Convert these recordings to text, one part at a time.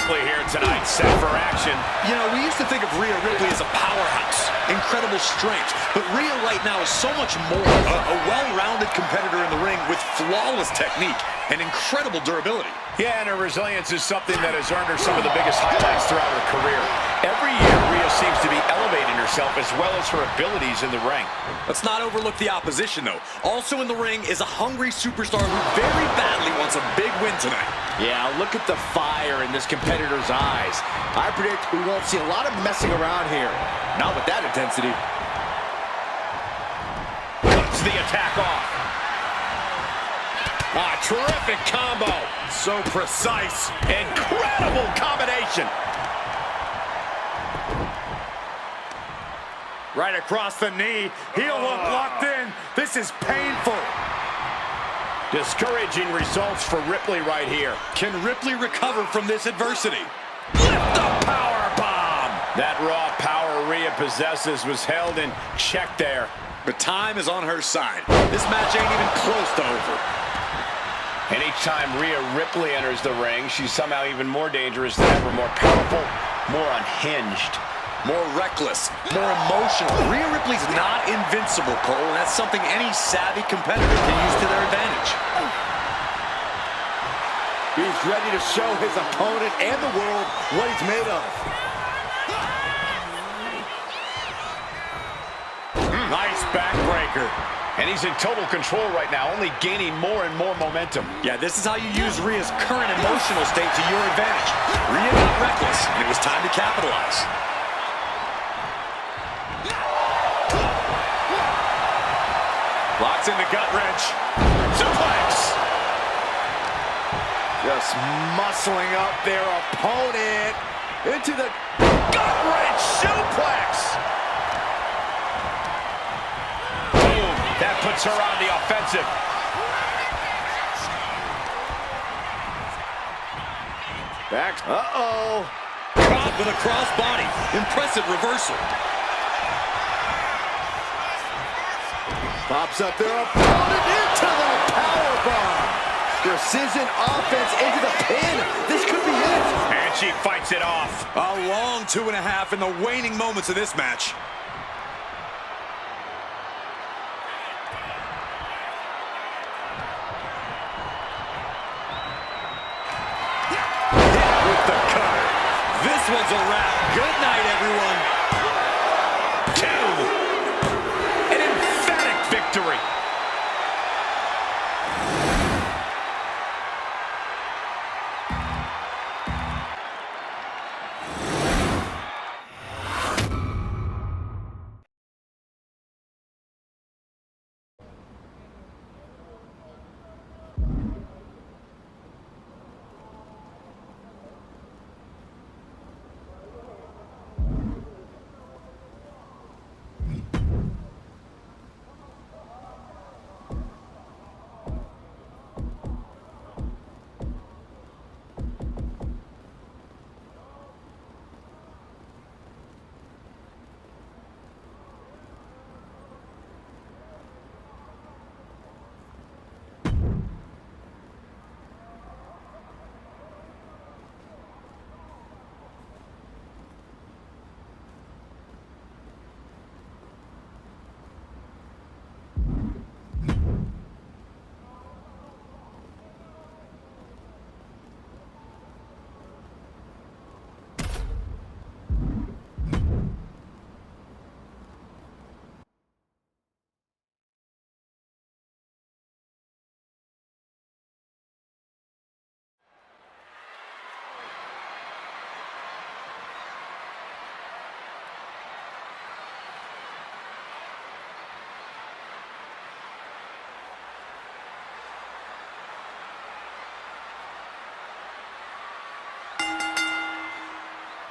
Ripley here tonight, set for action. You know, we used to think of Rhea Ripley as a powerhouse, incredible strength, but Rhea right now is so much more. A well-rounded competitor in the ring with flawless technique and incredible durability. Yeah, and her resilience is something that has earned her some of the biggest highlights throughout her career. Every year, Rhea seems to be elevating herself as well as her abilities in the ring. Let's not overlook the opposition, though. Also in the ring is a hungry superstar who very badly wants a big win tonight. Yeah, look at the fire in this competitor's eyes. I predict we won't see a lot of messing around here. Not with that intensity. Cuts the attack off. Ah, terrific combo. So precise. Incredible combination. Right across the knee. Heel hook locked in. This is painful. Discouraging results for Ripley right here. Can Ripley recover from this adversity? Lift the power bomb. That raw power Rhea possesses was held in check there. But time is on her side. This match ain't even close to over. Anytime Rhea Ripley enters the ring, she's somehow even more dangerous than ever, more powerful, more unhinged. More reckless, more emotional. Rhea Ripley's not invincible, Cole, and that's something any savvy competitor can use to their advantage. He's ready to show his opponent and the world what he's made of. Nice backbreaker. And he's in total control right now, only gaining more and more momentum. Yeah, this is how you use Rhea's current emotional state to your advantage. Rhea got reckless, and it was time to capitalize. Locks in the gut wrench. Suplex. Just muscling up their opponent into the Gut wrench suplex. Boom. That puts her on the offensive. back. Uh-oh. Caught with a crossbody. Impressive reversal. Pops up their opponent into the powerbomb. Precision offense into the pin. This could be it. And she fights it off. A long 2.5 in the waning moments of this match. Hit with the cutter. This one's a wrap. Good night, everyone. 2. An emphatic victory.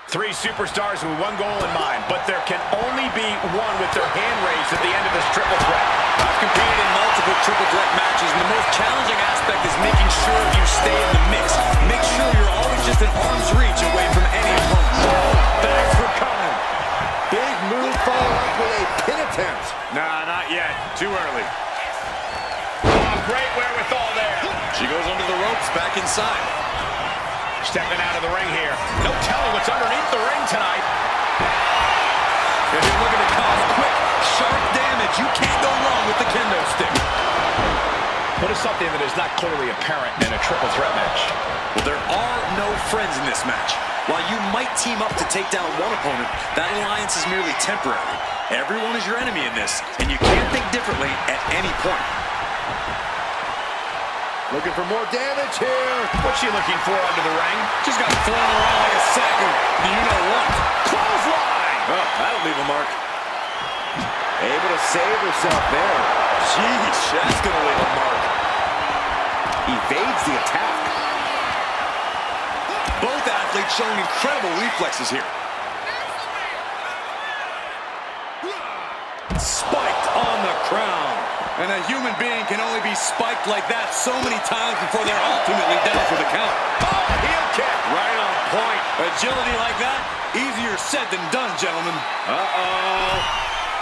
Three superstars with one goal in mind, but there can only be one with their hand raised at the end of this triple threat. I've competed in multiple triple threat matches, and the most challenging aspect is making sure you stay in the mix. Make sure you're always just an arm's reach away from any opponent. Thanks for coming. Big move followed up with a pin attempt. Nah, not yet. Too early. Oh, great wherewithal there. She goes under the ropes, back inside. stepping out of the ring here. No telling what's underneath the ring tonight. If you're looking to cause quick, sharp damage, you can't go wrong with the kendo stick. What is something that is not clearly apparent in a triple threat match? Well, there are no friends in this match. While you might team up to take down one opponent, that alliance is merely temporary. Everyone is your enemy in this, and you can't think differently at any point. Looking for more damage here. What's she looking for under the ring? Just got thrown around like a sack of you-know-what. Clothesline! Oh, that'll leave a mark. Able to save herself there. Jeez, that's going to leave a mark. Evades the attack. Both athletes showing incredible reflexes here. Spiked on the crown. And a human being can only be spiked like that so many times before they're ultimately down for the count. Oh, heel kick! Right on point. Agility like that, easier said than done, gentlemen. Uh-oh.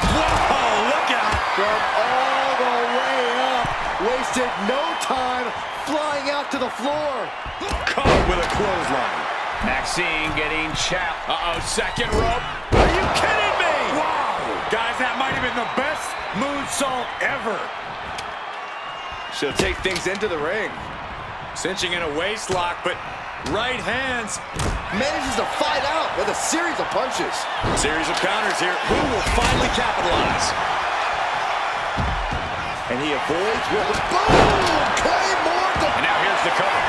Whoa, look out. From all the way up. Wasted no time flying out to the floor. Caught with a clothesline. Maxine getting chapped. Uh-oh, second rope. Are you kidding me? Wow. Guys, that might have been the best moonsault ever. She'll take things into the ring. Cinching in a waist lock, but right hands. Manages to fight out with a series of punches. Series of counters here. Who will finally capitalize? And he avoids with a boom! Claymore! And now here's the cover.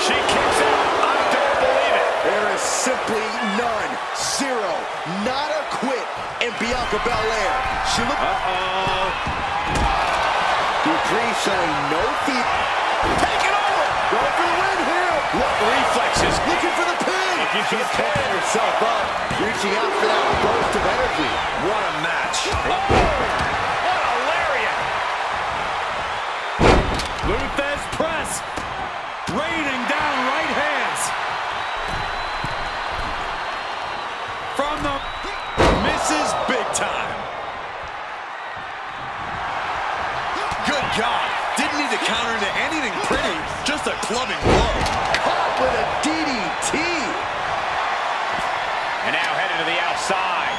She kicks out. I don't believe it. There is simply none. Zero. Not a quit in Bianca Belair. She looked... Uh-oh. Dupree showing no feet. Take it over. Going for the win here. What reflexes. Looking for the pin. She's picking herself up. Reaching out for that burst of energy. What a match. Oh, what a lariat. Luthez press. Raining down right hands. From the misses big time. Good God. Didn't need to counter into anything pretty. Just a clubbing blow. Caught with a DDT. And now headed to the outside.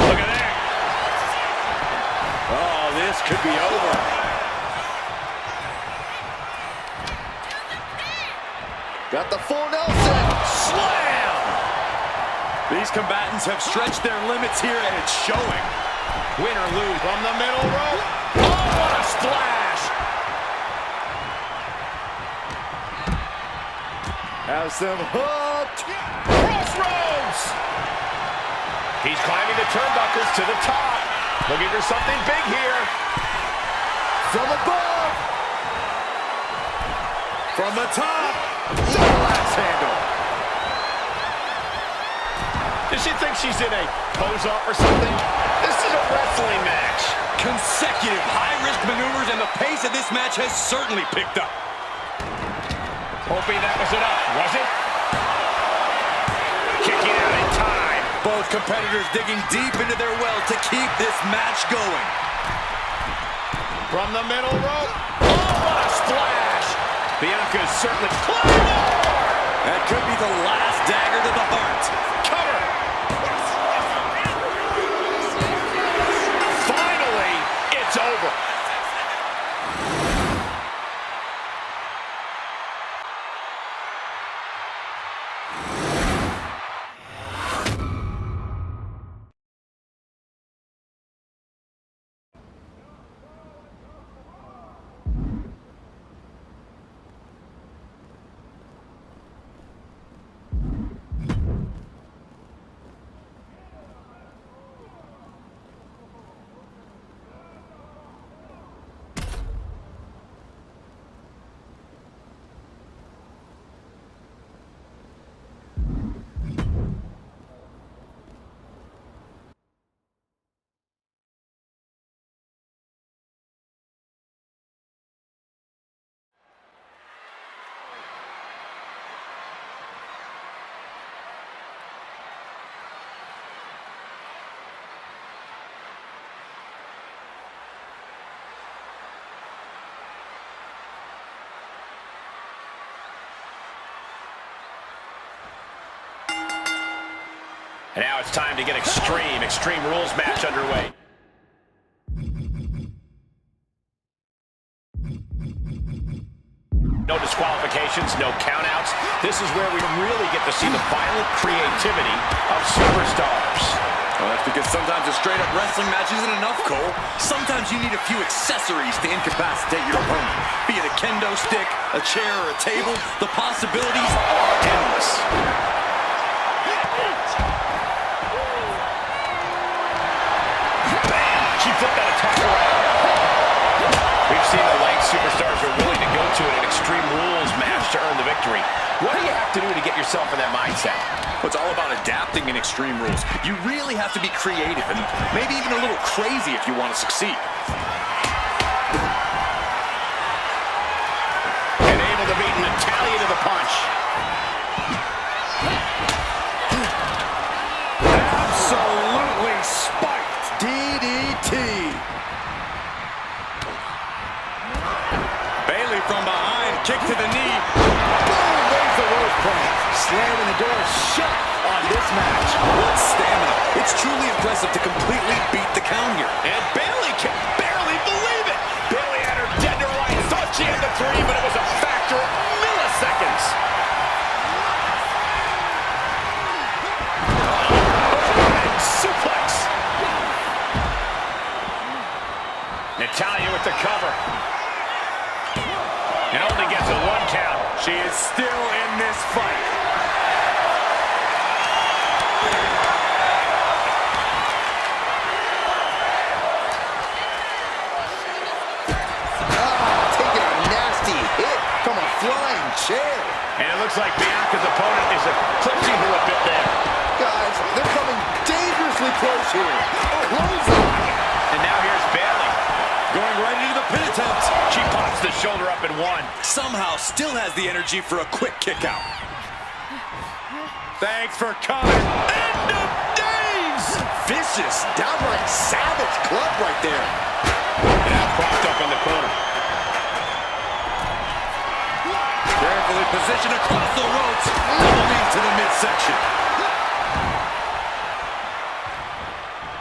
Look at that. Oh, this could be over. Got the full Nelson. Slam! These combatants have stretched their limits here, and it's showing. Win or lose from the middle rope. Oh, what a splash. Has them hooked. Crossroads. He's climbing the turnbuckles to the top. Looking for something big here. From above. From the top. Double axe handle. Does she think she's in a pose-off or something? This is a wrestling match. Consecutive high-risk maneuvers, and the pace of this match has certainly picked up. Hoping that was enough, was it? Kicking out in time. Both competitors digging deep into their well to keep this match going. From the middle rope. Oh, what a splash. Bianca is certainly... Claymore! That could be the last dagger to the heart. Cover. Finally, it's over. And now it's time to get Extreme Rules match underway. No disqualifications, no countouts. This is where we really get to see the violent creativity of superstars. Well, that's because sometimes a straight-up wrestling match isn't enough, Cole. Sometimes you need a few accessories to incapacitate your opponent. Be it a kendo stick, a chair, or a table, the possibilities are endless. Bam! She flipped that attack around. We've seen the lengths superstars are willing to go to in an Extreme Rules match to earn the victory. What do you have to do to get yourself in that mindset? It's all about adapting in Extreme Rules. You really have to be creative and maybe even a little crazy if you want to succeed. And able to beat Natalya to the punch. Absolutely spiked DDT. Bayley from behind, kick to the knee. Boom, there's the worst point. Slamming the door shut on this match. What stamina. It's truly impressive to completely beat the count here. And Bayley can barely believe it. Bayley had her dead to her right. Thought she had the 3, but it was a factor of milliseconds. Overhead suplex. Natalya with the cover. And only gets a 1 count. She is still in this fight. Taking a nasty hit from a flying chair. And it looks like Bianca's opponent is eclipsing her a bit there. Guys, they're coming dangerously close here. Clothesline. And now here's Bayley. Going right into the pin attempt. She pops the shoulder up and 1. Somehow still has the energy for a quick kick out. Thanks for coming. End of days. Vicious, downright savage club right there. Now propped up in the corner. Carefully positioned across the ropes. Double knee to the midsection.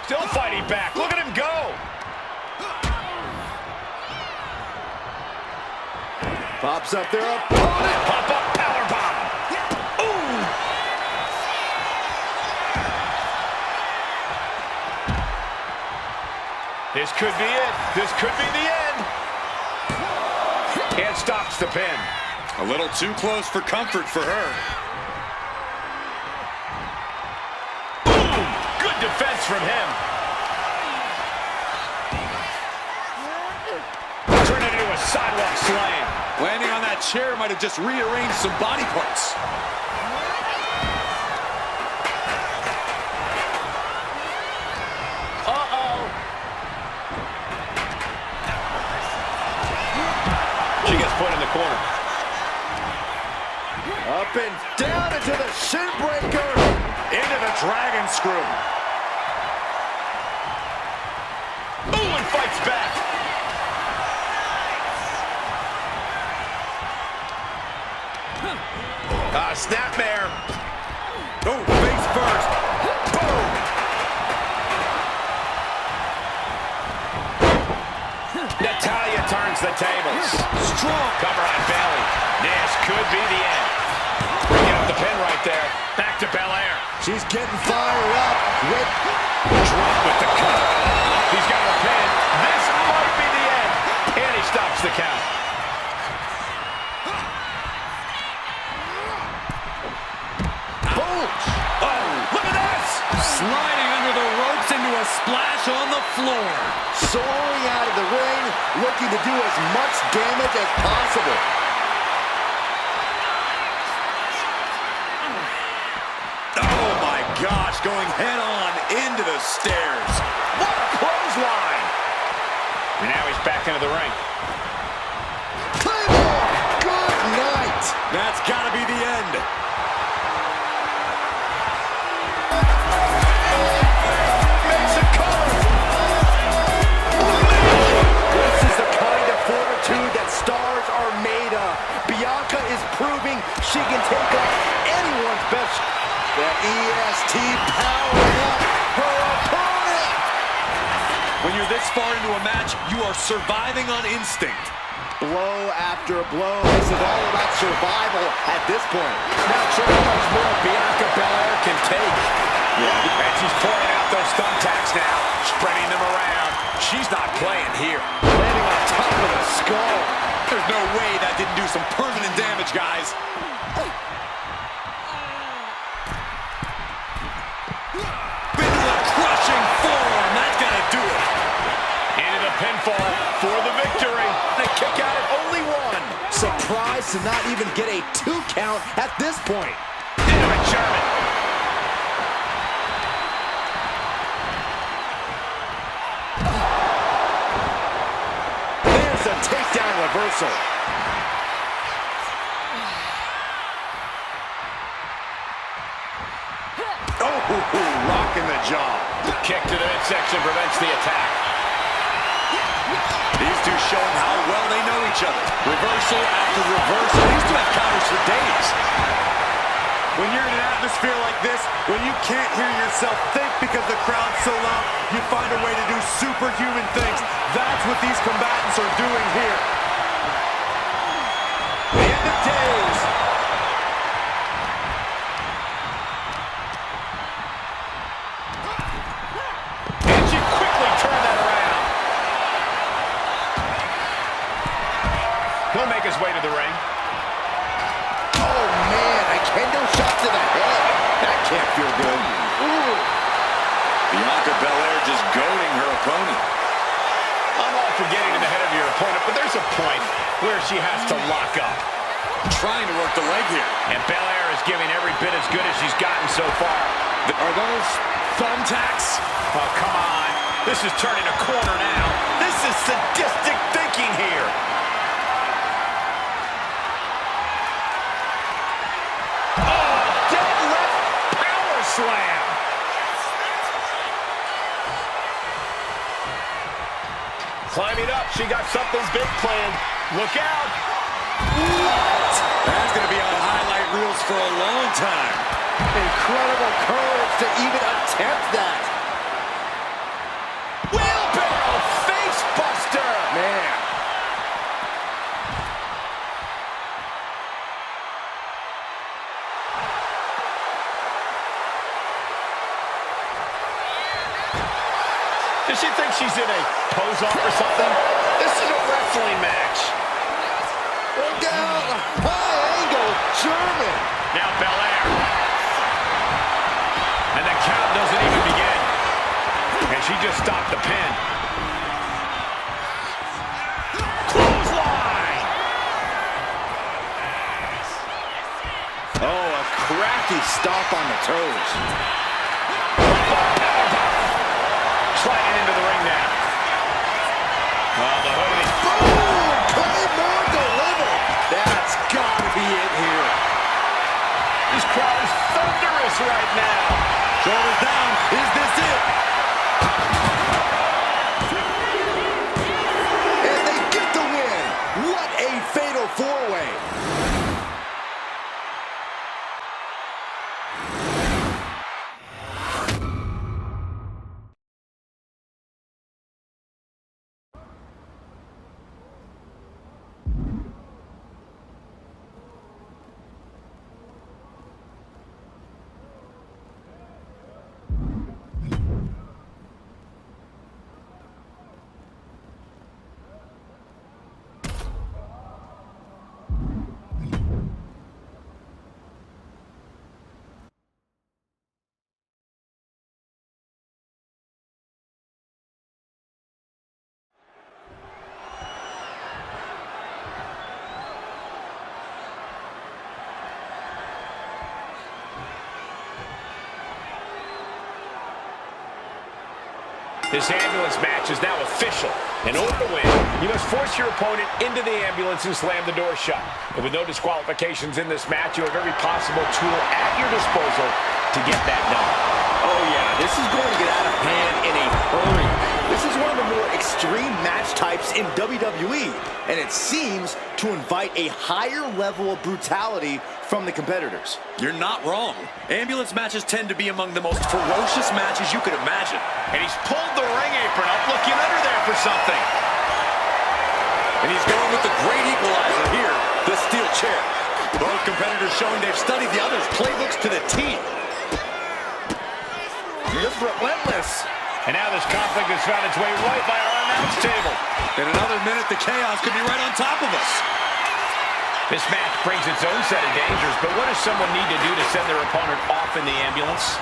Still fighting back. Look at him go. Pops up their opponent. Pop-up powerbomb. Ooh. This could be it. This could be the end. And stops the pin. A little too close for comfort for her. Boom. Good defense from him. Turn it into a sidewalk slam. Landing on that chair might have just rearranged some body parts. Uh-oh. She gets put in the corner. Up and down into the shin breaker. Into the dragon screw. Ooh, and fights back. Snapmare. Oh, face first. Boom. Natalya turns the tables. Strong. Cover on Bayley. This could be the end. Bringing up the pin right there. Back to Belair. She's getting fired up. Drop with the cut. He's got her pin. This might be the end. And he stops the count. Sliding under the ropes into a splash on the floor. Soaring out of the ring, looking to do as much damage as possible. Oh my gosh, going head on into the stairs. What a clothesline. And now he's back into the ring. Good night. That's got to be the end. She can take on anyone's best. The EST power When you're this far into a match, you are surviving on instinct. Blow after blow. This is all about survival at this point. Not sure how much more Bianca Belair can take. Yeah, and she's pouring out those thumbtacks now, spreading them around. She's not playing here. Landing on top of the skull. There's no way that didn't do some permanent damage, guys. Into a crushing forearm. That's gonna do it. Into the pinfall for the victory. They kick out at only one. Surprised to not even get a 2 count at this point. Into a German. There's a takedown reversal. Rocking the jaw. Kick to the midsection prevents the attack. These two showing how well they know each other. Reversal after reversal. These two have counters for days. When you're in an atmosphere like this, when you can't hear yourself think because the crowd's so loud, you find a way to do superhuman things. That's what these combatants are doing here. The end of days. And she quickly turned that around. He'll make his way to the ring. Oh, man, a kendo shot to the head. That can't feel good. Ooh. Bianca Belair just goading her opponent. I'm all for getting in the head of your opponent, but there's a point where she has to lock up. Trying to work the leg here. And Belair is giving every bit as good as she's gotten so far. Are those thumbtacks? Oh, come on. This is turning a corner now. This is sadistic thinking here. Oh, deadlift power slam. Climbing up, she got something big planned. Look out. What? That's going to be on highlight reels for a long time. Incredible courage to even attempt that. Wheelbarrow face buster. Man. Does she think she's in a pose-off or something? This is a wrestling match. Look out. High angle German. Now Belair. And the count doesn't even begin. And she just stopped the pin. Clothesline. Oh, a crafty stomp on the toes. Sliding into the ring now. Oh, the hoodie. Boom! Claymore delivered. That's got to be it here. This crowd is thunderous right now. Shoulders down. Is this it? And they get the win. What a fatal four-way. This ambulance match is now official. In order to win, you must force your opponent into the ambulance and slam the door shut. And with no disqualifications in this match, you have every possible tool at your disposal to get that done. Oh, yeah, this is going to get out of hand in a hurry. This is one of the more extreme match types in WWE, and it seems to invite a higher level of brutality from the competitors. You're not wrong. Ambulance matches tend to be among the most ferocious matches you could imagine. And he's pulled the ring apron up, looking something. And he's going with the great equalizer here, the steel chair. Both competitors showing they've studied the other's playbooks to the T. Just relentless. And now this conflict has found its way right by our announce table. In another minute, the chaos could be right on top of us. This match brings its own set of dangers, but what does someone need to do to send their opponent off in the ambulance?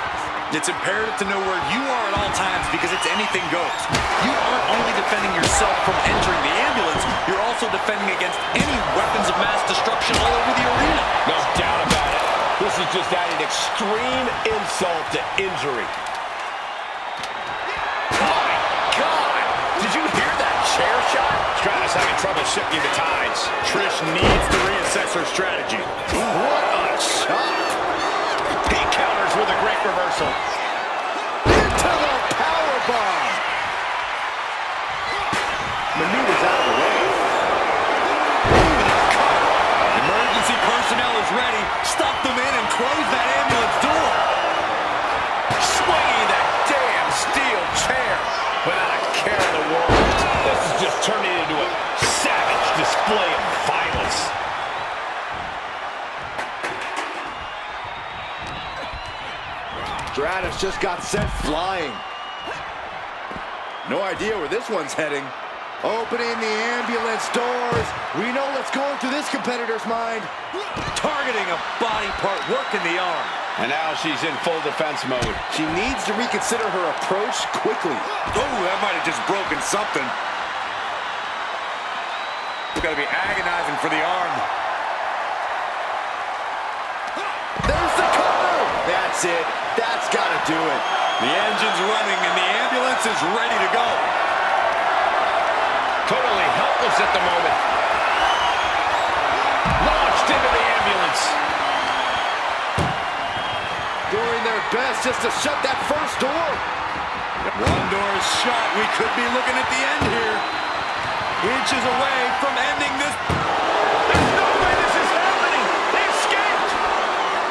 It's imperative to know where you are at all times because it's anything goes. You aren't only defending yourself from entering the ambulance, you're also defending against any weapons of mass destruction all over the arena. No doubt about it. This is just adding extreme insult to injury. My God! Did you hear that chair shot? Stratus having trouble shifting the tides. Trish needs to reassess her strategy. What a shot! He counters with a great reversal. Into the powerbomb. Maneuvers out of the way. Emergency personnel is ready. Stop them in and close that ambulance door. Swinging that damn steel chair without a care in the world. This is just turning into a savage display of violence. Stratus just got sent flying. No idea where this one's heading. Opening the ambulance doors. We know what's going through this competitor's mind. Targeting a body part, working the arm. And now she's in full defense mode. She needs to reconsider her approach quickly. Oh, that might have just broken something. It's got to be agonizing for the arm. There's the cover. That's it. That's got to do it. The engine's running and the ambulance is ready to go. Totally helpless at the moment. Launched into the ambulance. Doing their best just to shut that first door. One door is shut. We could be looking at the end here. Inches away from ending this. There's no way this is happening. They escaped.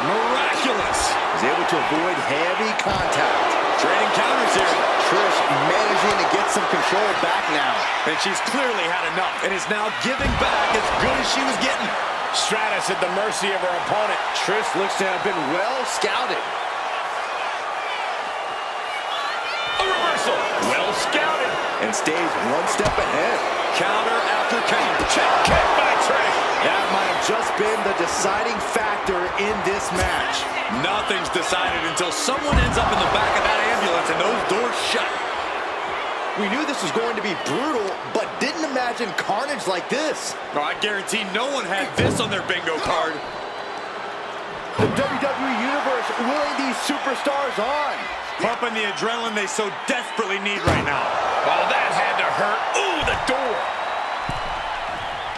Miraculous. He's able to avoid heavy contact. Trading counters here. Trish managing to get some control back now. And she's clearly had enough and is now giving back as good as she was getting. Stratus at the mercy of her opponent. Trish looks to have been well scouted. A reversal. Well scouted. And stays one step ahead. Counter after counter. Check kick by Trish. That might have just been the deciding factor in this match. Nothing's decided until someone ends up in the back of that ambulance and those doors shut. We knew this was going to be brutal, but didn't imagine carnage like this. Oh, I guarantee no one had this on their bingo card. The WWE Universe willing these superstars on. Pumping the adrenaline they so desperately need right now. Oh, that had to hurt. Ooh, the door.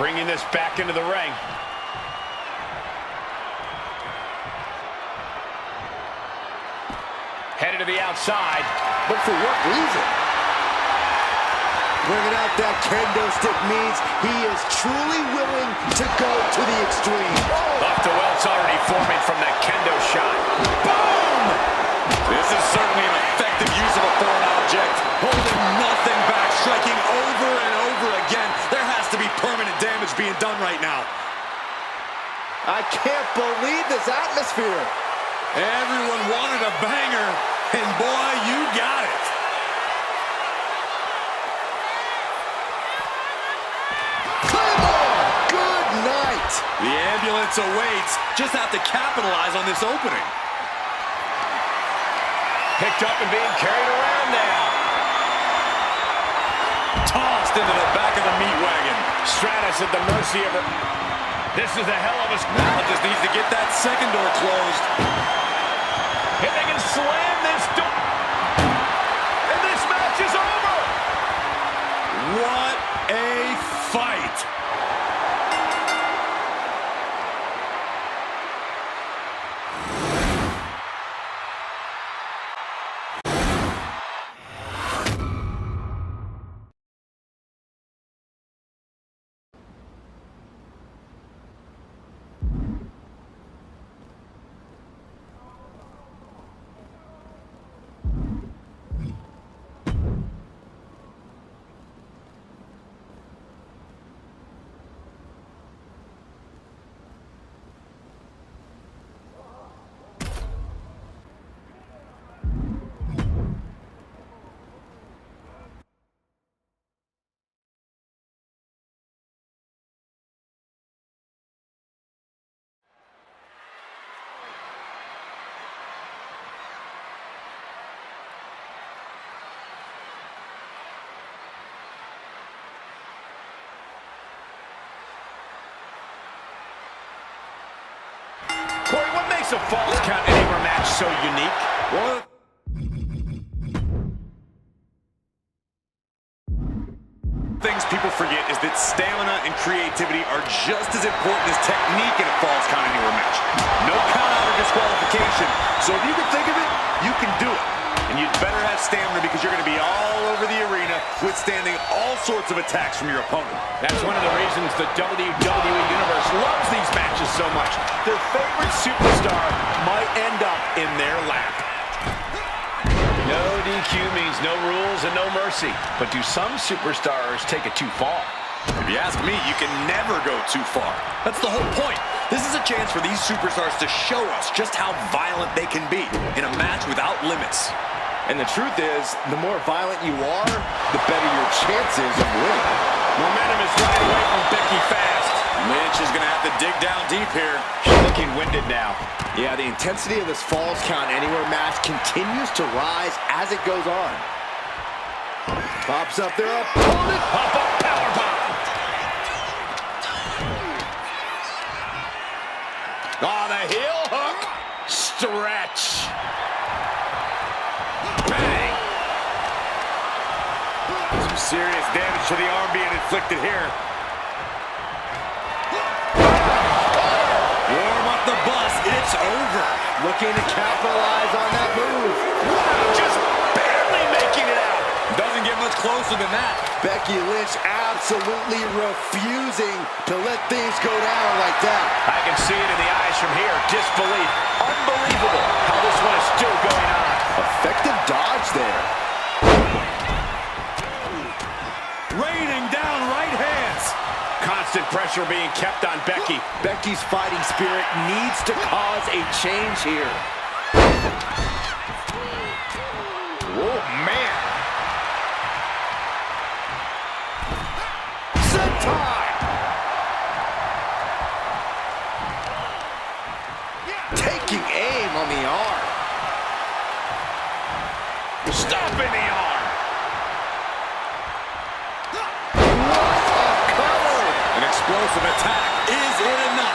Bringing this back into the ring. Headed to the outside. But for what reason? Bringing out that kendo stick means he is truly willing to go to the extreme. Left to welts already forming from that kendo shot. Boom! This is certainly an effective use of a foreign object. Holding nothing back, striking over and over again. There has to be permanent damage being done right now. I can't believe this atmosphere. Everyone wanted a banger, and boy, you got it. Good night. The ambulance awaits. Just have to capitalize on this opening. Picked up and being carried around now. Tossed into the back of the meat wagon. Stratus at the mercy of her. This is a hell of a... Now just needs to get that second door closed. If they can slam this door. And this match is over. What a fight. makes a Falls Count Anywhere match so unique? Well, things people forget is that stamina and creativity are just as important as technique in a Falls Count Anywhere match. No count out or disqualification. So if you can think of it, you can do it. And you'd better have stamina because you're going to be all over the arena withstanding all sorts of attacks from your opponent. That's one of the reasons the WWE Universe loves these matches so much. Their favorite superstar might end up in their lap. No DQ means no rules and no mercy. But do some superstars take it too far? If you ask me, you can never go too far. That's the whole point. This is a chance for these superstars to show us just how violent they can be in a match without limits. And the truth is, the more violent you are, the better your chances of winning. Momentum is right away from Becky fast. Lynch is going to have to dig down deep here. She's looking winded now. Yeah, the intensity of this Falls Count Anywhere match continues to rise as it goes on. Pops up their opponent. Pop up powerbomb. Oh, the heel hook. Stretch. Bang. Some serious damage to the arm being inflicted here. Warm up the bus. It's over. Looking to capitalize on that move. Wow, just barely making it out. Doesn't get much closer than that. Becky Lynch absolutely refusing to let things go down like that. I can see it in the eyes from here. Disbelief. Unbelievable how this one is still going on. Effective dodge there. Raining down right hands. Constant pressure being kept on Becky. Becky's fighting spirit needs to cause a change here. Oh, man. Sentai! Taking aim on the arm. Stomping the arm. What a cover! An explosive attack is in enough.